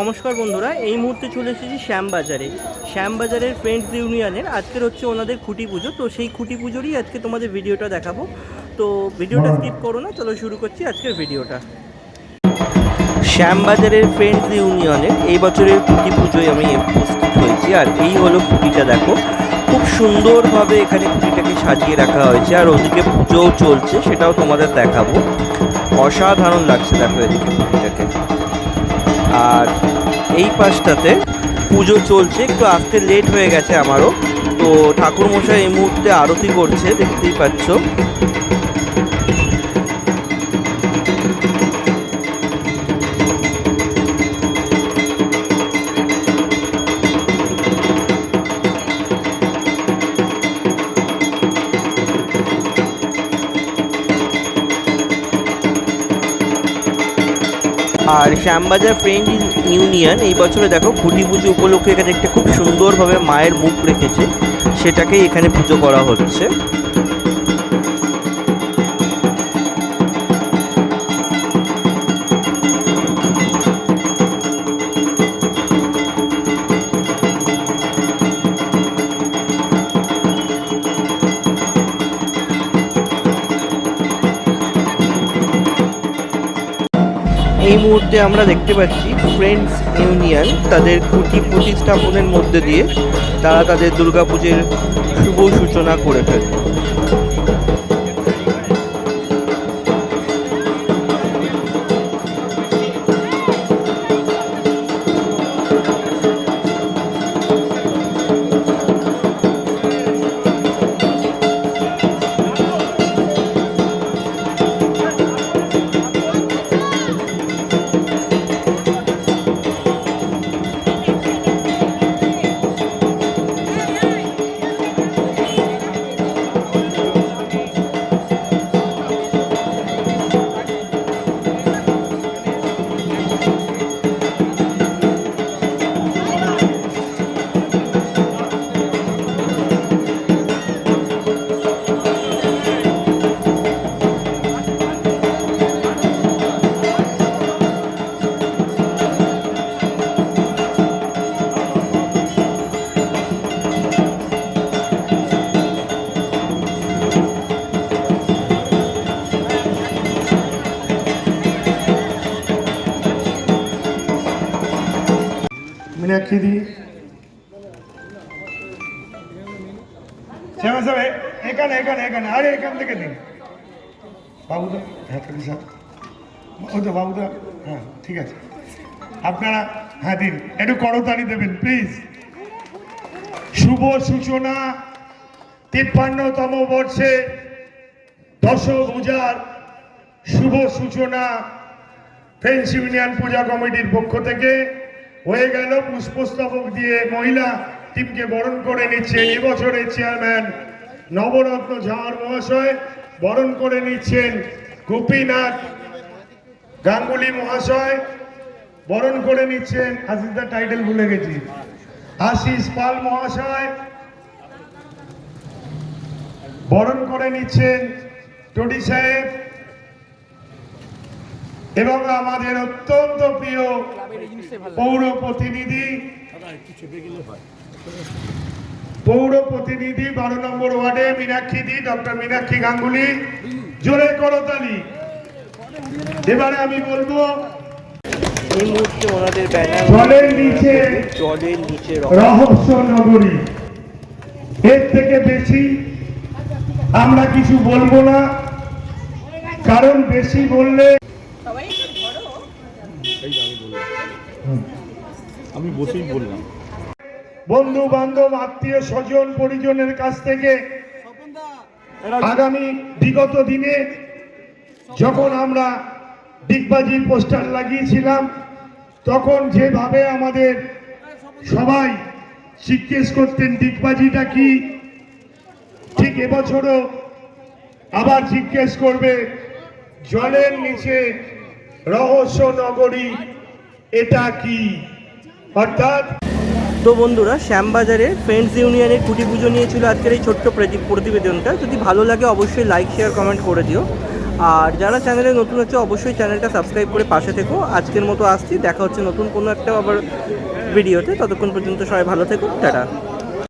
নমস্কার বন্ধুরা, এই মুহূর্তে চলে এসেছি শ্যামবাজারের ফ্রেন্ডস ইউনিয়নের আজকের হচ্ছে ওনাদের খুঁটি পুজো। তো সেই খুঁটি পুজোরই আজকে তোমাদের ভিডিওটা দেখাবো। তো ভিডিওটা স্কিপ করো না, চলো শুরু করছি আজকের ভিডিওটা। শ্যামবাজারের ফ্রেন্ডস ইউনিয়নের এই বছরের খুঁটি পুজোয় আমি উপস্থিত হয়েছি। আর এই হলো খুঁটিটা, দেখো খুব সুন্দরভাবে এখানে খুঁটিটাকে সাজিয়ে রাখা হয়েছে। আর ওদিকে পুজোও চলছে, সেটাও তোমাদের দেখাবো। অসাধারণ লাগছে দেখো এদিকে খুঁটিটাকে। আর এই পাশটাতে পুজো চলছে, একটু আসতে লেট হয়ে গেছে আমারও। তো ঠাকুরমশাই এই মুহূর্তে আরতি করছে, দেখতেই পাচ্ছ। আর শ্যামবাজার ফ্রেন্ড ইউনিয়ন এই বছরে দেখো খুঁটি পুজো উপলক্ষে এখানে একটা খুব সুন্দরভাবে মায়ের মুখ রেখেছে, সেটাকেই এখানে পুজো করা হচ্ছে। এই মুহূর্তে আমরা দেখতে পাচ্ছি ফ্রেন্ডস ইউনিয়ন তাদের খুঁটি প্রতিস্থাপনের মধ্যে দিয়ে তারা তাদের দুর্গাপুজোর শুভ সূচনা করে ফেলে। मीनाक्षी दी श्यामा साहब एकाने अरे एकान থেকে দিন বাবুদা। হ্যাঁ স্যার ও তো বাবুদা, হ্যাঁ ঠিক আছে, আপনারা হ্যাঁ দিন, একটু করতালি দেবেন প্লিজ। শুভ সূচনা 53তম বর্ষে দশভূজার শুভ সূচনা ফ্রেন্ডস ইউনিয়ন পূজা কমিটির পক্ষ থেকে হয়ে গেল। পুষ্পস্তবক দিয়ে মহিলা টিমকে বরণ করে নিচ্ছেন এবছরের চেয়ারম্যান নবরত্ন ঝাড় মহাশয়, বরণ করে নিচ্ছেন গোপীনাথ গাঙ্গুলি মহাশয়, বরণ করে নিচ্ছেন আশিসদার টাইটেল ভুলে গেছি, আশিস পাল মহাশয়, বরণ করে নিচ্ছেন টডি সাহেব, এবং আমাদের অত্যন্ত প্রিয় পৌর প্রতিনিধি 12 নম্বর ওয়ার্ডে মীনাক্ষী দি, ডক্টর মীনাক্ষী গাঙ্গুলি, জোরে করতালি। এবারে আমি বলবো এই মুহূর্তে ওনাদের ব্যানার জলের নিচে রহস্য নগরী, এর থেকে বেশি আমরা কিছু বলবো না, কারণ বেশি বললে আমি বসেই বললাম। বন্ধু বান্ধব আত্মীয় স্বজন পরিজনের কাছ থেকে আগামী বিগত দিনে যখন আমরা ডিগবাজির পোস্টার লাগিয়েছিলাম, তখন যেভাবে আমাদের সবাই জিজ্ঞেস করতেন ডিগবাজিটা কি, ঠিক এবছরও আবার জিজ্ঞেস করবে জলের নিচে রহস্য নগরী এটা কি। অর্থাৎ তো বন্ধুরা, শ্যামবাজারে ফ্রেন্ডস ইউনিয়নের খুঁটি পুজো নিয়েছিল আজকের এই ছোট্ট প্রতিবেদনটা। যদি ভালো লাগে অবশ্যই লাইক শেয়ার কমেন্ট করে দিও। আর যারা চ্যানেলে নতুন আছে অবশ্যই চ্যানেলটা সাবস্ক্রাইব করে পাশে থেকো। আজকের মতো আসছি, দেখা হচ্ছে নতুন কোনো একটা আবার ভিডিওতে। ততক্ষণ পর্যন্ত সবাই ভালো থেকো, টাটা।